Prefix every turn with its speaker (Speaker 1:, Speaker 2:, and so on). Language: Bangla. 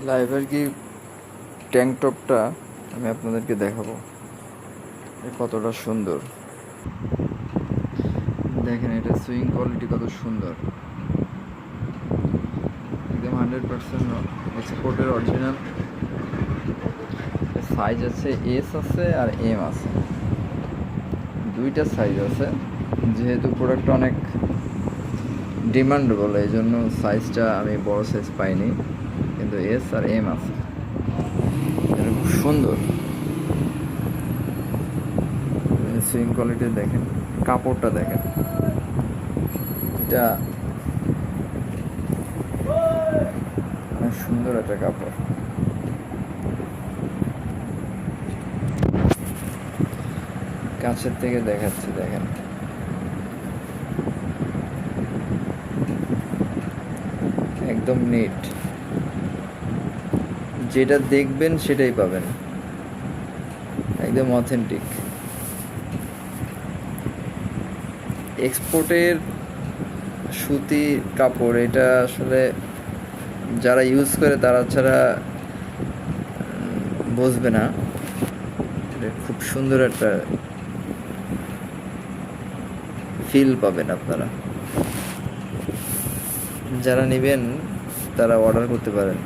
Speaker 1: লাইভের কি ট্যাঙ্ক টপটা আমি আপনাদেরকে দেখাবো কতটা সুন্দর। দেখেন এটা সুইং কোয়ালিটি কত সুন্দর, একদম 100% এক্সপোর্টের অরিজিনাল। সাইজ আছে এস আছে আর এম আছে, দুইটা সাইজ আছে। যেহেতু প্রোডাক্টটা অনেক ডিমান্ডেবল এই জন্য সাইজটা আমি বড় সাইজ পাইনি, কিন্তু এস আর এম আছে। এটা খুব সুন্দর, সুইং কোয়ালিটি দেখেন, কাপড়টা দেখেন, এটা অনেক সুন্দর একটা কাপড়। কাছের থেকে দেখাচ্ছি, দেখেন একদম নিট, যেটা দেখবেন সেটাই পাবেন, একদম অথেন্টিক। এক্সপোর্টের সুতি কাপড়, এটা আসলে যারা ইউজ করে তারা ছাড়া বুঝবে না। এটা খুব সুন্দর একটা ফিল পাবেন আপনারা। যারা নেবেন তারা অর্ডার করতে পারেন।